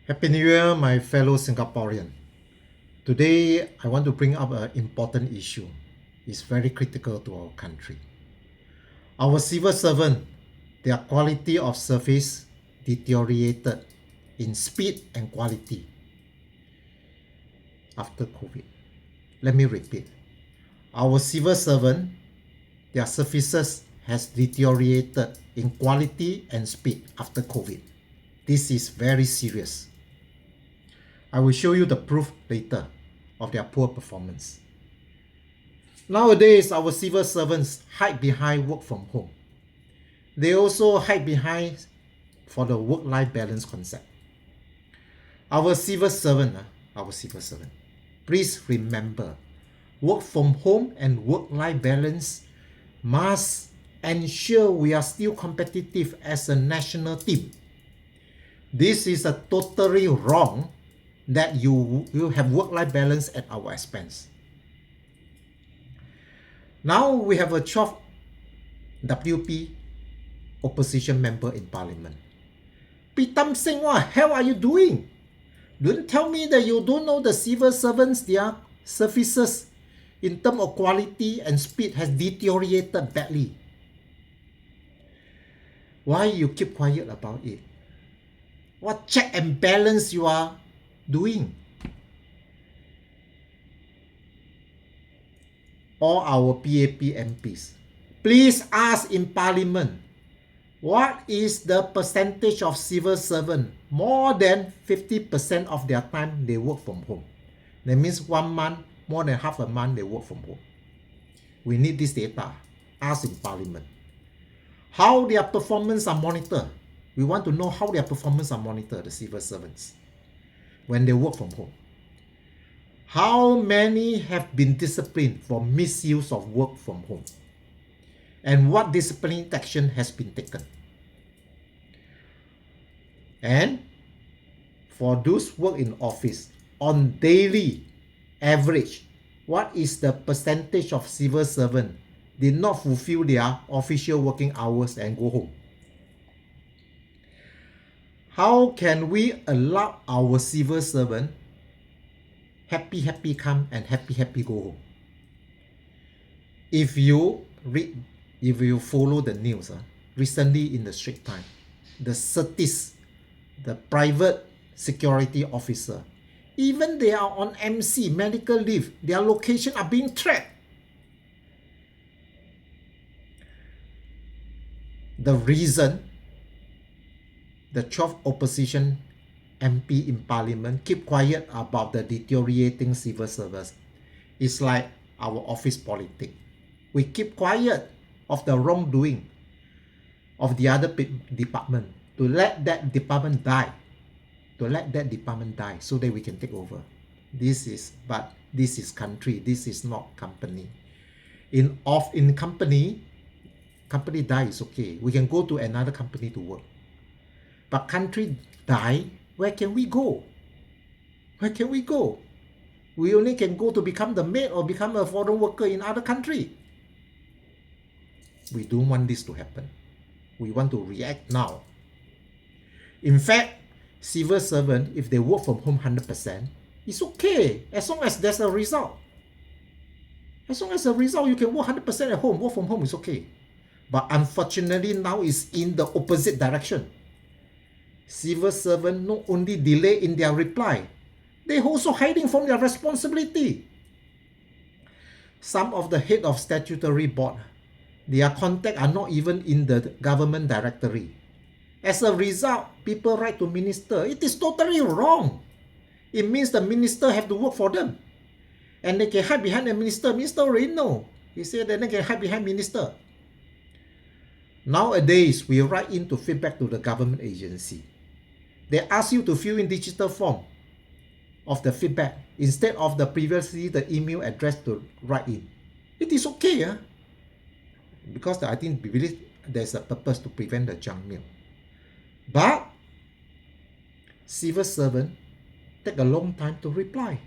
Happy New Year, my fellow Singaporean. Today, I want to bring up an important issue. It's very critical to our country. Our civil servant, their quality of service deteriorated in speed and quality after COVID. Let me repeat. Our civil servant, their services has deteriorated in quality and speed after COVID. This is very serious. I will show you the proof later of their poor performance. Nowadays, our civil servants hide behind work from home. They also hide behind for the work-life balance concept. Our civil servant, please remember, work from home and work-life balance must ensure we are still competitive as a national team. This is a totally wrong that you will have work-life balance at our expense. Now we have a 12th WP opposition member in parliament. Pritam Singh, what the hell are you doing? Don't tell me that you don't know the civil servants, their services in terms of quality and speed has deteriorated badly. Why you keep quiet about it? What check and balance you are doing? All our PAP MPs, please ask in parliament, what is the percentage of civil servant? More than 50% of their time they work from home. That means 1 month, more than half a month they work from home. We need this data. Ask in parliament. How their performance are monitored. We want to know how their performance are monitored, the civil servants, when they work from home. How many have been disciplined for misuse of work from home? And what disciplinary action has been taken? And for those work in office, on daily average, what is the percentage of civil servants did not fulfill their official working hours and go home? How can we allow our civil servant happy come and happy go home? If you follow the news, recently in the Straits Times, the CERTIS, the private security officer, even they are on MC, medical leave, their location are being tracked. The reason the 12th opposition MP in parliament keep quiet about the deteriorating civil service is like our office politics. We keep quiet of the wrongdoing of the other department to let that department die, so that we can take over. This is country, this is not company. In company die is okay. We can go to another company to work. But country die, where can we go? Where can we go? We only can go to become the maid or become a foreign worker in other country. We don't want this to happen. We want to react now. In fact, civil servant, if they work from home 100%, it's okay as long as there's a result. As long as a result, you can work 100% at home, work from home is okay. But unfortunately now it's in the opposite direction. Civil servants not only delay in their reply, they also hiding from their responsibility. Some of the head of statutory board, their contact are not even in the government directory. As a result, people write to minister. It is totally wrong. It means the minister have to work for them. And they can hide behind the minister. Minister already know. He said that they can hide behind minister. Nowadays, we write in to feedback to the government agency. They ask you to fill in digital form of the feedback instead of the previously the email address to write in. It is okay, because I think we believe there's a purpose to prevent the junk mail. But civil servant take a long time to reply.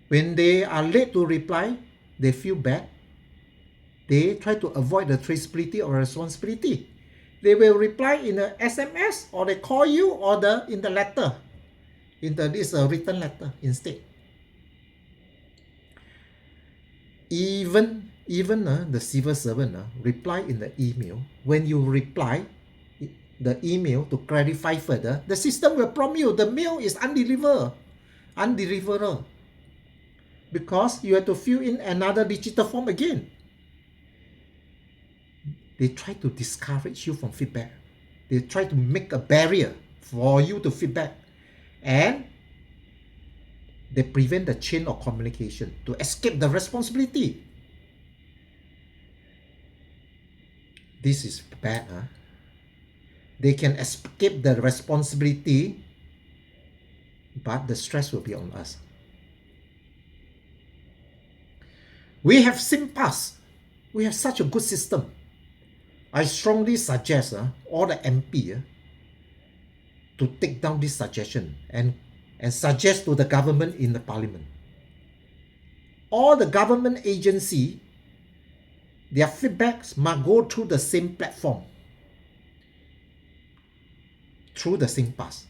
When they are late to reply, they feel bad. They try to avoid the traceability or responsibility. They will reply in a SMS, or they call you, or in the letter, in this written letter instead. Even the civil servant reply in the email. When you reply the email to clarify further, the system will prompt you the mail is undeliverable, because you have to fill in another digital form again. They try to discourage you from feedback. They try to make a barrier for you to feedback, and they prevent the chain of communication to escape the responsibility. This is bad. They can escape the responsibility, but the stress will be on us. We have SingPass. We have such a good system. I strongly suggest all the MP to take down this suggestion and suggest to the government in the parliament. All the government agency, their feedbacks must go through the same platform, through the SingPass.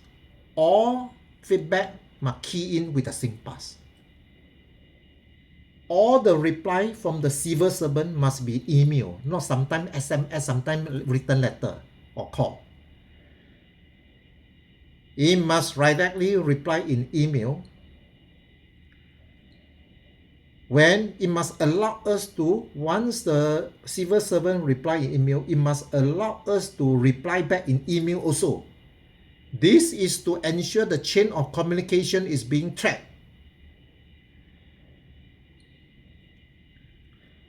All feedback must key in with the SingPass. All the reply from the civil servant must be email, not sometimes SMS, sometimes written letter or call. It must directly reply in email. When it must allow us to, once the civil servant reply in email, it must allow us to reply back in email also. This is to ensure the chain of communication is being tracked.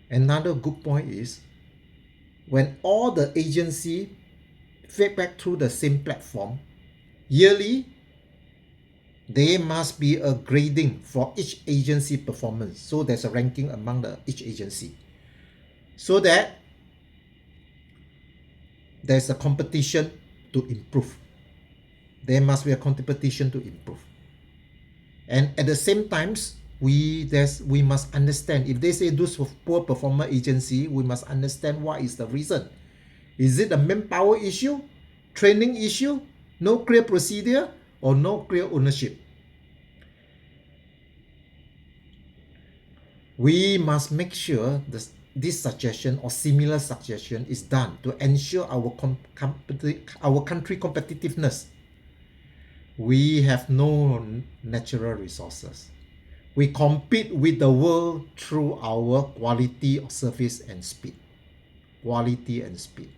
Another good point is, when all the agency feedback through the same platform, yearly, there must be a grading for each agency performance. So there's a ranking among each agency, so that there's a competition to improve. There must be a competition to improve. And at the same times, we must understand, if they say those poor performer agency, we must understand what is the reason. Is it a manpower issue, training issue, no clear procedure, or no clear ownership? We must make sure this suggestion or similar suggestion is done to ensure our country competitiveness. We have no natural resources. We compete with the world through our quality of service and speed. Quality and speed.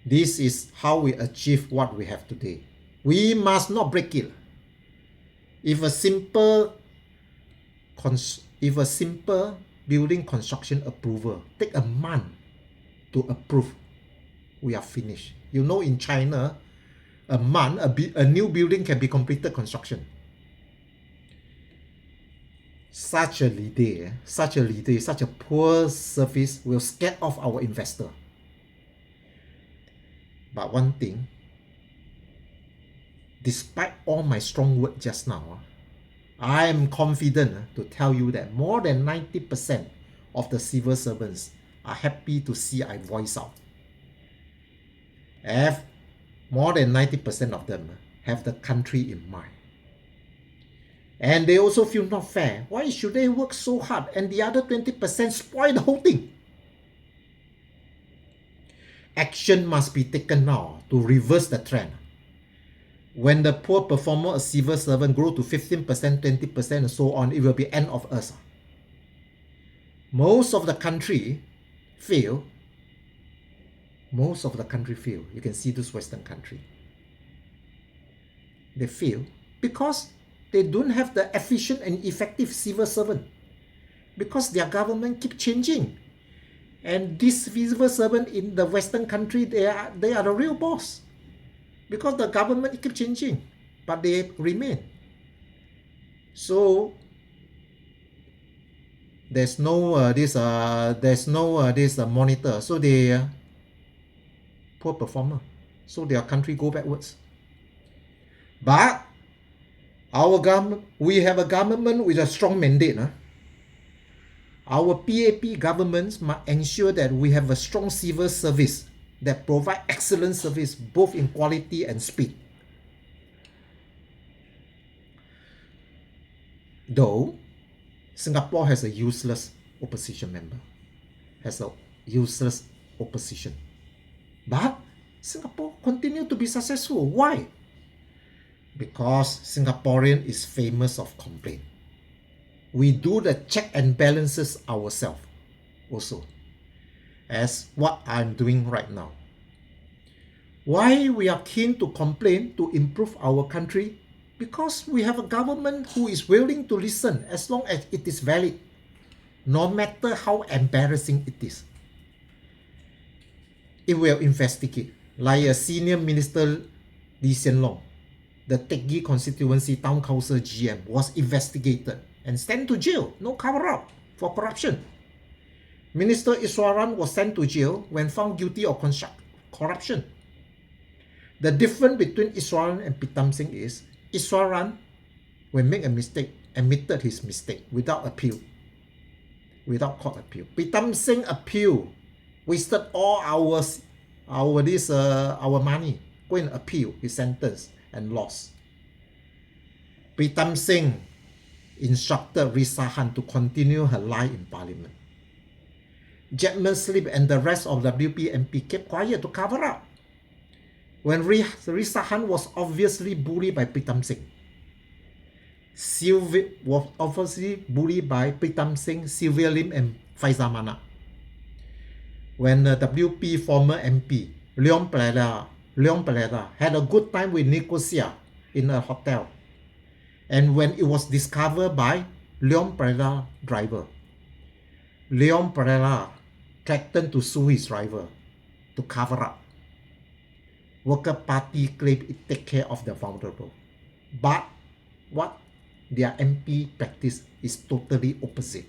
This is how we achieve what we have today. We must not break it. If a simple building construction approval take a month to approve, we are finished. You know, in China, a month, a new building can be completed construction. Such a poor service will scare off our investor. But one thing, despite all my strong words just now, I am confident to tell you that more than 90% of the civil servants are happy to see I voice out. More than 90% of them have the country in mind. And they also feel not fair. Why should they work so hard and the other 20% spoil the whole thing? Action must be taken now to reverse the trend. When the poor performer or civil servant grow to 15%, 20% and so on, it will be end of us. Most of the country fail. You can see this Western country. They fail because they don't have the efficient and effective civil servant, because their government keep changing. And this civil servant in the Western country, they are the real boss, because the government keep changing, but they remain. So there's no monitor. So they poor performer. So their country go backwards. But we have a government with a strong mandate. Our PAP governments must ensure that we have a strong civil service that provide excellent service both in quality and speed. Though Singapore has a useless opposition member, has a useless opposition, but Singapore continue to be successful. Why? Because Singaporean is famous of complaint. We do the check and balances ourselves also, as what I'm doing right now. Why we are keen to complain to improve our country? Because we have a government who is willing to listen as long as it is valid, no matter how embarrassing it is. It will investigate. Like a senior minister Lee Hsien Loong, the Teck Ghee constituency town council GM, was investigated and sent to jail, no cover-up for corruption. Minister Iswaran was sent to jail when found guilty of corruption. The difference between Iswaran and Pritam Singh is Iswaran, when make a mistake, admitted his mistake without appeal, without court appeal. Pritam Singh appeal, wasted all our money, go and appeal his sentence and lost. Pritam Singh instructed Risahan to continue her lie in parliament. Jadman Slip and the rest of WP MP kept quiet to cover up when Risahan was obviously bullied by Pritam Singh. Sylvia was obviously bullied by Pritam Singh, Sylvia Lim and Faizal Manap. When the WP former MP Leon Pereira had a good time with Nicosia in a hotel, and when it was discovered by Leon Pereira driver, Leon Pereira threatened to sue his driver to cover up. Worker Party claimed it take care of the vulnerable, but what their MP practice is totally opposite.